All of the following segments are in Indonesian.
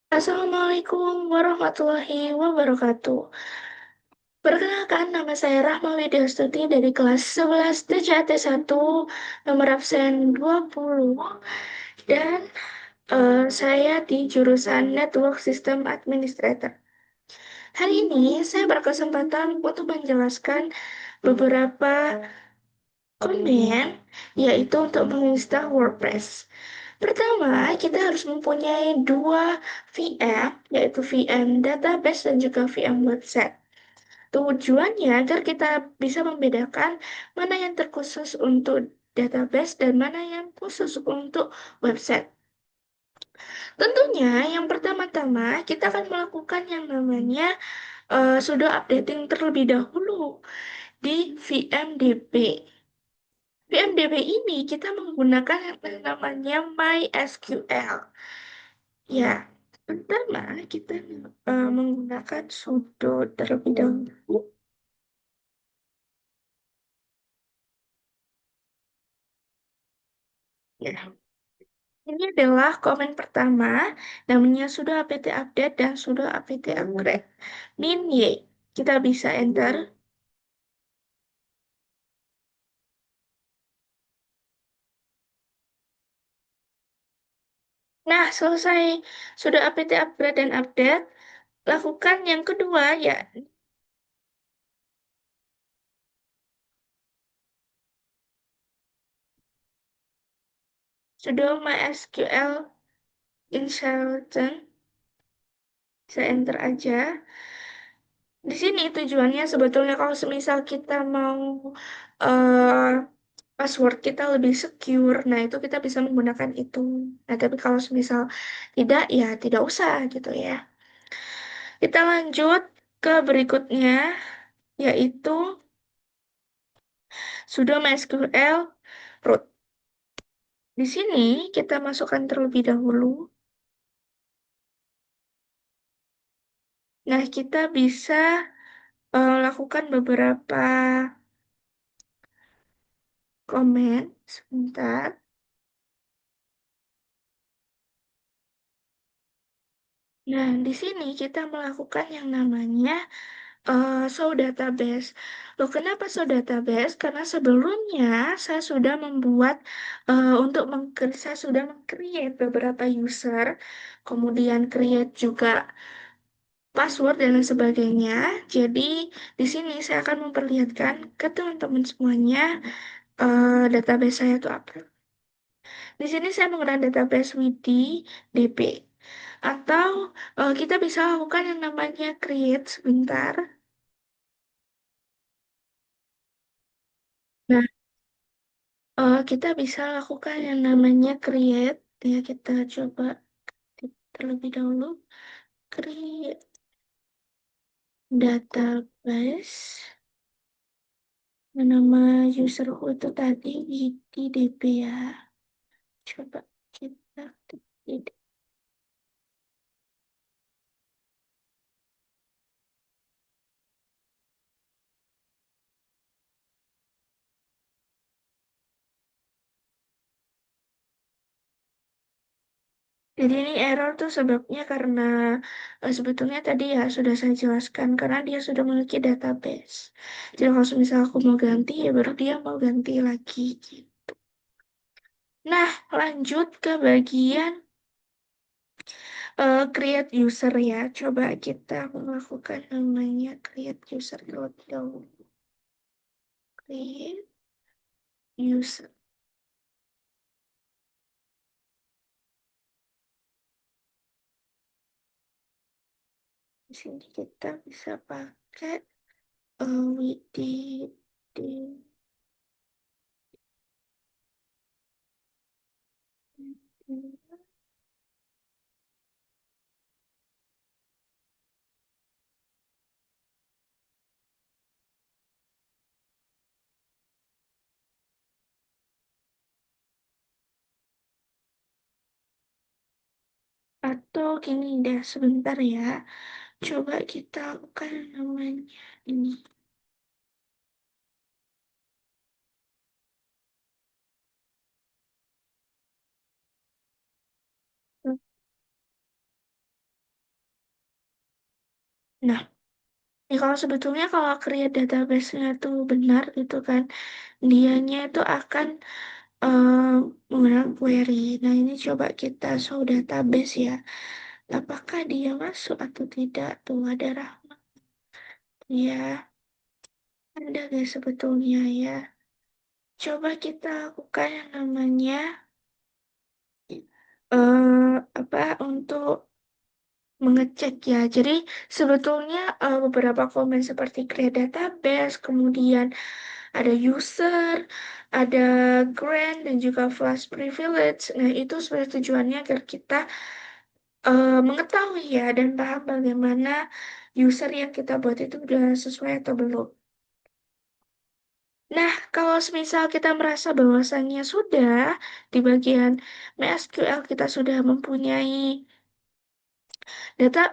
Assalamualaikum warahmatullahi wabarakatuh. Perkenalkan, nama saya Rahma Widyastudi dari kelas 11 DCAT 1, nomor absen 20, dan saya di jurusan Network System Administrator. Hari ini saya berkesempatan untuk menjelaskan beberapa komen, yaitu untuk menginstal WordPress. Pertama, kita harus mempunyai dua VM, yaitu VM database dan juga VM website. Tujuannya agar kita bisa membedakan mana yang terkhusus untuk database dan mana yang khusus untuk website. Tentunya, yang pertama-tama kita akan melakukan yang namanya sudo updating terlebih dahulu di VMDB. VMDB ini kita menggunakan yang namanya MySQL. Ya, pertama kita menggunakan sudo terlebih dahulu. Ya, ini adalah komen pertama, namanya sudo apt update dan sudo apt upgrade. Min Y. Kita bisa enter. Nah, selesai sudo apt upgrade dan update, lakukan yang kedua ya, sudo mysql installation. Saya enter aja. Di sini tujuannya sebetulnya kalau semisal kita mau eh, password kita lebih secure, nah itu kita bisa menggunakan itu. Nah, tapi kalau semisal tidak, ya tidak usah gitu ya. Kita lanjut ke berikutnya, yaitu sudo MySQL root. Di sini kita masukkan terlebih dahulu. Nah, kita bisa lakukan beberapa komen. Sebentar. Nah, di sini kita melakukan yang namanya show database. Loh, kenapa show database? Karena sebelumnya saya sudah membuat saya sudah meng-create beberapa user, kemudian create juga password dan lain sebagainya. Jadi di sini saya akan memperlihatkan ke teman-teman semuanya database saya itu apa. Di sini saya menggunakan database Widi DB. Atau kita bisa lakukan yang namanya create sebentar. Nah, kita bisa lakukan yang namanya create. Ya, kita coba terlebih dahulu. Create database. Nama userku itu tadi Widi DB ya. Coba kita ketik. Jadi ini error tuh sebabnya karena sebetulnya tadi ya sudah saya jelaskan karena dia sudah memiliki database. Jadi kalau misal aku mau ganti ya baru dia mau ganti lagi gitu. Nah, lanjut ke bagian create user ya. Coba kita melakukan namanya create user terlebih dahulu. Create user. Di sini kita bisa pakai widi atau gini deh sebentar ya. Coba kita lakukan namanya ini. Nah, ya kalau sebetulnya kalau create database-nya itu benar gitu kan, dianya itu akan eh, menggunakan query. Nah, ini coba kita show database ya. Apakah dia masuk atau tidak? Tuh ada Rahma. Ya, ada guys sebetulnya ya. Coba kita lakukan yang namanya apa untuk mengecek ya. Jadi sebetulnya beberapa komen seperti create database, kemudian ada user, ada grant dan juga flash privilege. Nah, itu sebenarnya tujuannya agar kita mengetahui ya dan paham bagaimana user yang kita buat itu sudah sesuai atau belum. Nah, kalau misal kita merasa bahwasannya sudah di bagian MySQL kita sudah mempunyai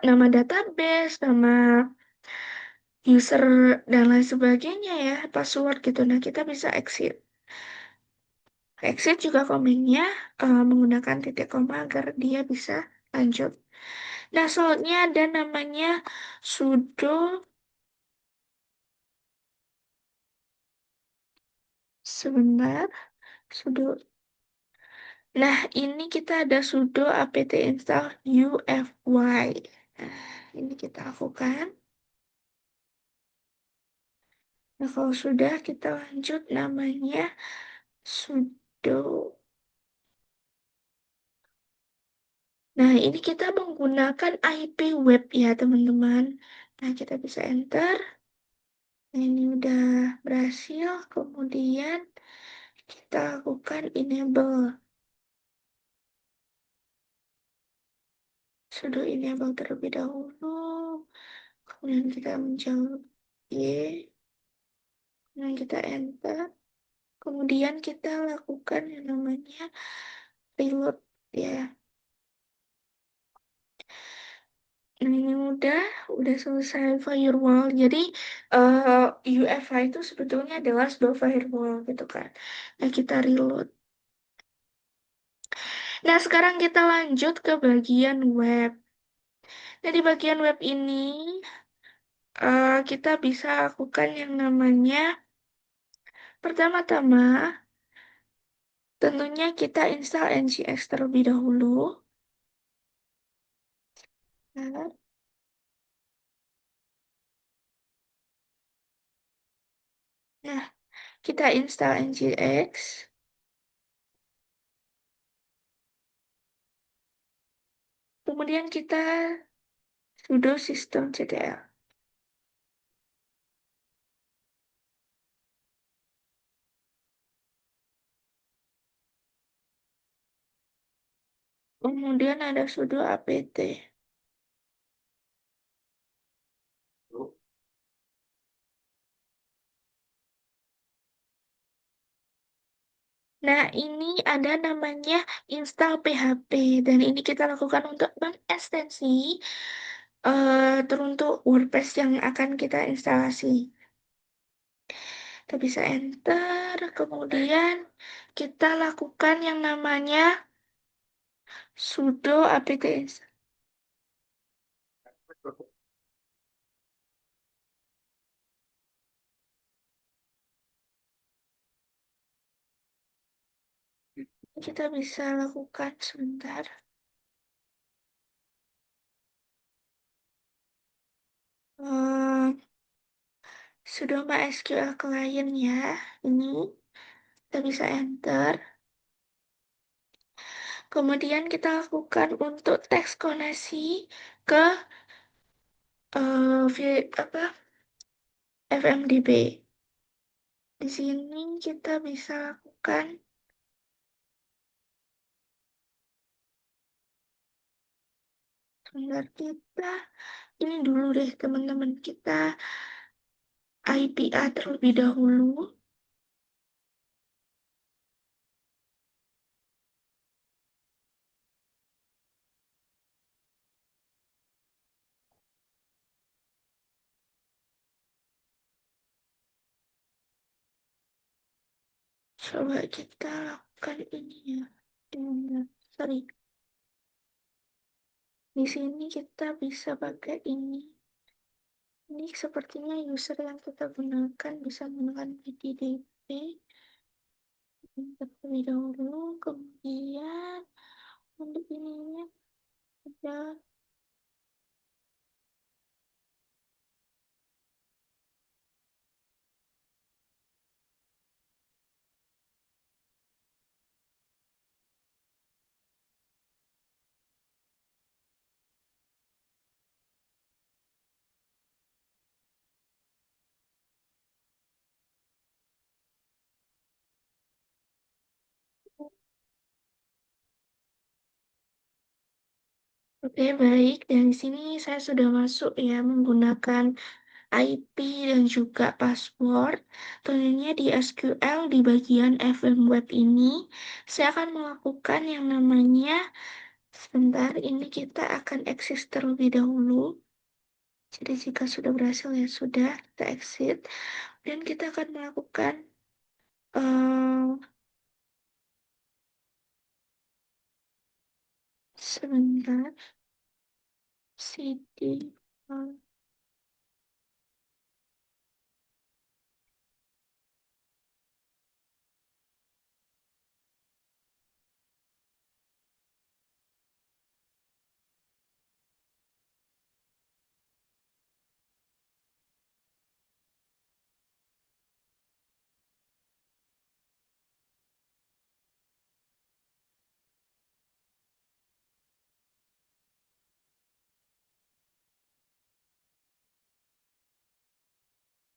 nama database, nama user dan lain sebagainya ya, password gitu. Nah, kita bisa exit. Exit juga komennya menggunakan titik koma agar dia bisa lanjut. Nah, soalnya ada namanya sudo sebentar, sudo. Nah, ini kita ada sudo apt install UFY. Nah, ini kita lakukan. Nah, kalau sudah kita lanjut namanya sudo. Nah, ini kita menggunakan IP web ya, teman-teman. Nah, kita bisa enter. Nah, ini udah berhasil. Kemudian kita lakukan enable. Sudo enable terlebih dahulu. Kemudian kita menjawab Y. Kemudian kita enter. Kemudian kita lakukan yang namanya reload ya. Nah, ini udah selesai firewall. Jadi UEFI itu sebetulnya adalah sebuah firewall gitu kan. Nah, kita reload. Nah, sekarang kita lanjut ke bagian web. Nah, di bagian web ini kita bisa lakukan yang namanya pertama-tama tentunya kita install NGX terlebih dahulu. Nah, nah, kita install NGX. Kemudian kita sudo systemctl. Kemudian ada sudo apt. Nah, ini ada namanya install PHP dan ini kita lakukan untuk mengekstensi teruntuk WordPress yang akan kita instalasi. Kita bisa enter, kemudian kita lakukan yang namanya sudo apt install. Kita bisa lakukan sebentar. Eh, sudo MySQL client ya. Ini kita bisa enter. Kemudian kita lakukan untuk teks koneksi ke apa FMDB. Di sini kita bisa lakukan sebentar kita ini dulu deh teman-teman kita IPA terlebih dahulu. Coba kita lakukan ini ya. Sorry. Di sini kita bisa pakai ini. Ini sepertinya user yang kita gunakan bisa menggunakan PDDP terlebih dahulu, kemudian untuk ininya ada. Oke, baik. Dan di sini saya sudah masuk ya menggunakan IP dan juga password. Tentunya di SQL di bagian FM web ini, saya akan melakukan yang namanya, sebentar, ini kita akan exit terlebih dahulu. Jadi jika sudah berhasil ya sudah, kita exit. Dan kita akan melakukan eh sebentar, cd.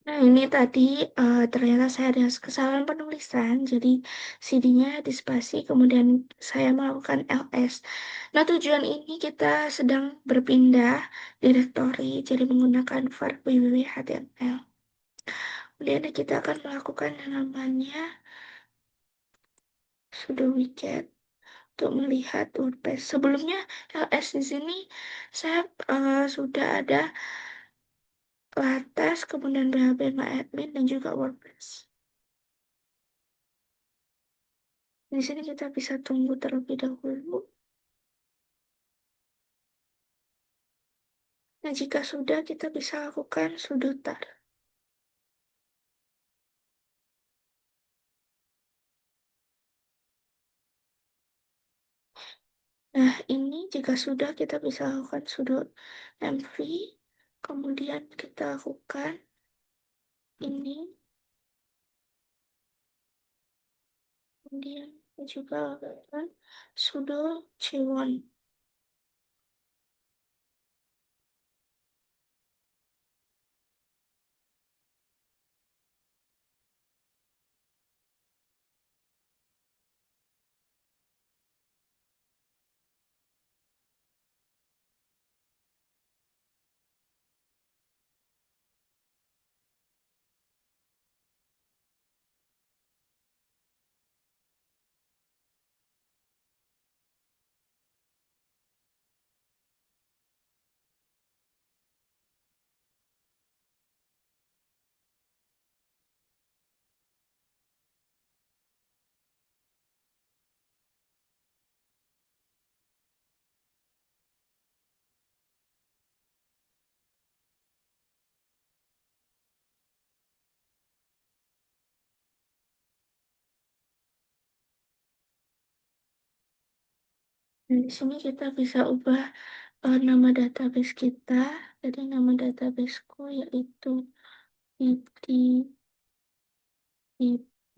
Nah, ini tadi ternyata saya ada kesalahan penulisan, jadi CD-nya dispasi, kemudian saya melakukan ls. Nah, tujuan ini kita sedang berpindah direktori, jadi menggunakan var www.html. Kemudian kita akan melakukan yang namanya sudo widget untuk melihat WordPress. Sebelumnya ls di sini saya sudah ada Latas, kemudian PHP MyAdmin, dan juga WordPress. Di sini kita bisa tunggu terlebih dahulu. Nah, jika sudah, kita bisa lakukan sudo tar. Nah, ini jika sudah, kita bisa lakukan sudo mv. Kemudian kita lakukan ini. Kemudian kita juga lakukan sudo c1. Dan di sini kita bisa ubah nama database kita. Jadi nama databaseku yaitu id IP,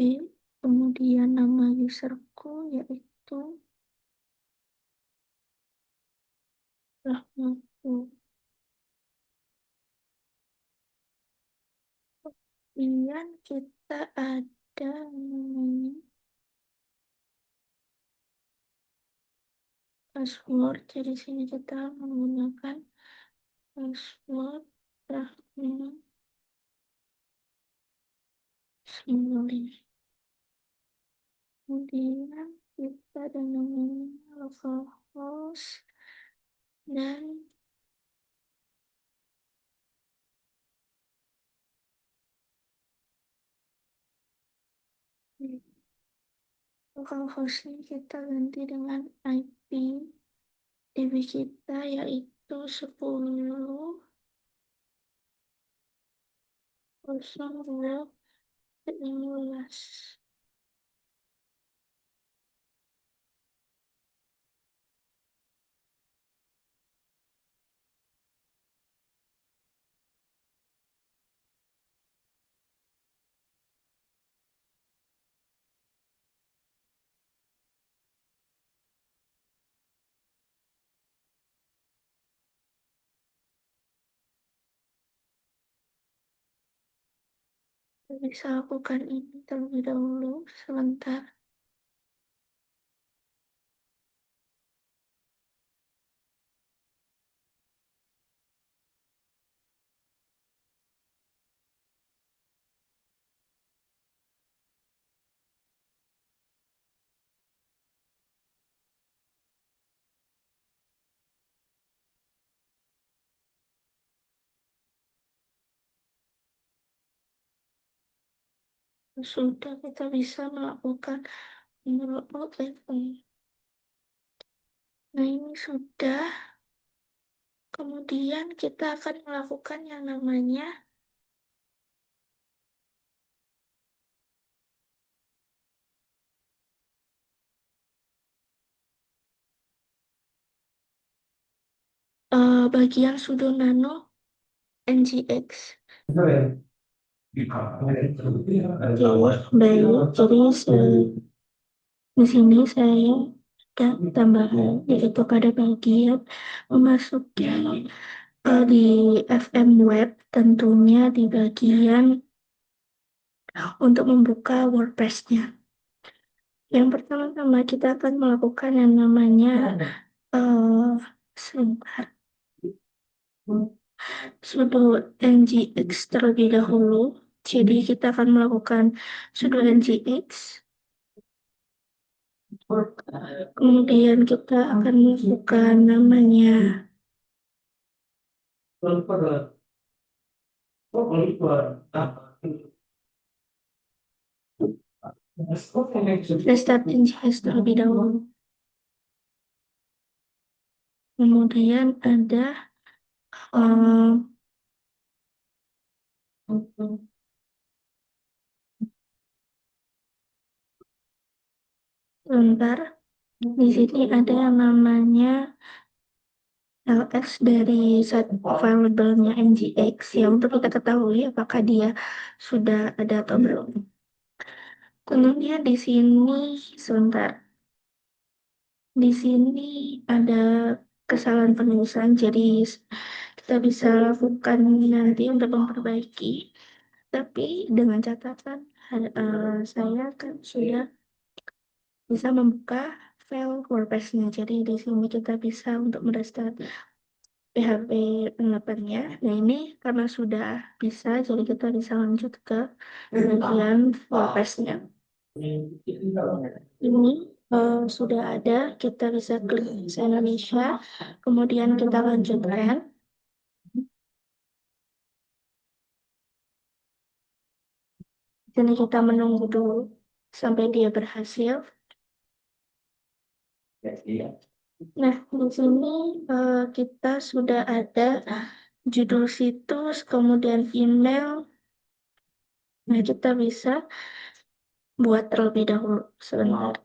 kemudian nama userku yaitu Rahmatul. Kemudian kita ada namanya password. Jadi sini kita menggunakan password Rahma Simbolin. Kemudian kita ada namanya localhost dan localhostnya kita ganti dengan IP DB kita yaitu 10 0,15. Bisa lakukan ini terlebih dahulu sebentar. Sudah kita bisa melakukan menurut level. Nah, ini sudah. Kemudian kita akan melakukan yang namanya bagian sudo nano NGX. Oke, baik. Jadi di sini saya ada tambahan yaitu pada bagian memasuki di FM web, tentunya di bagian untuk membuka WordPress-nya. Yang pertama-tama kita akan melakukan yang namanya sebentar, sudo nginx terlebih dahulu. Jadi kita akan melakukan sudo nginx. Kemudian kita akan melakukan namanya restart nginx terlebih dahulu. Kemudian ada sebentar, di sini ada yang namanya LX dari satu variabelnya NGX yang untuk kita ketahui apakah dia sudah ada atau belum. Kemudian di sini sebentar, di sini ada kesalahan penulisan, jadi kita bisa lakukan nanti untuk memperbaiki. Tapi dengan catatan saya kan sudah bisa membuka file WordPress-nya. Jadi di sini kita bisa untuk merestart PHP pengelapannya. Nah, ini karena sudah bisa, jadi kita bisa lanjut ke bagian WordPress-nya. Ini sudah ada, kita bisa klik bahasa Indonesia, kemudian kita lanjutkan. Jadi kita menunggu dulu sampai dia berhasil. Nah, di sini kita sudah ada judul situs, kemudian email. Nah, kita bisa buat terlebih dahulu sebentar.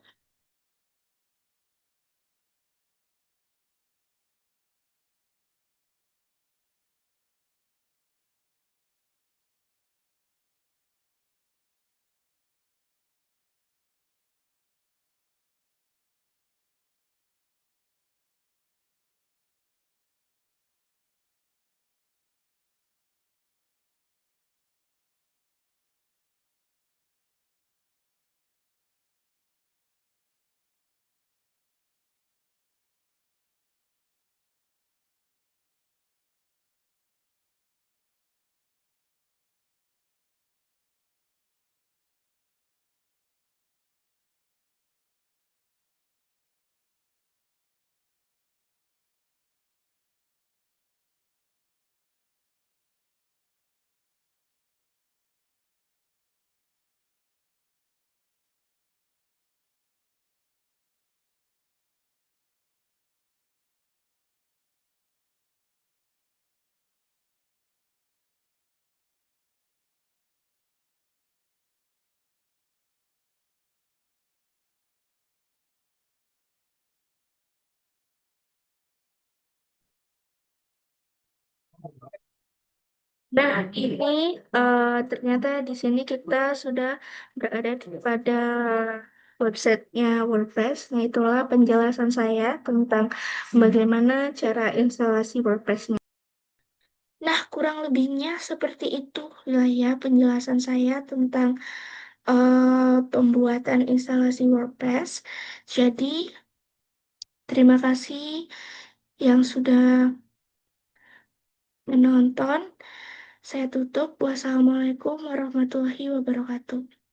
Nah, ini ternyata di sini kita sudah berada pada websitenya WordPress. Nah, itulah penjelasan saya tentang bagaimana cara instalasi WordPress-nya. Nah, kurang lebihnya seperti itu lah ya penjelasan saya tentang pembuatan instalasi WordPress. Jadi, terima kasih yang sudah menonton. Saya tutup. Wassalamualaikum warahmatullahi wabarakatuh.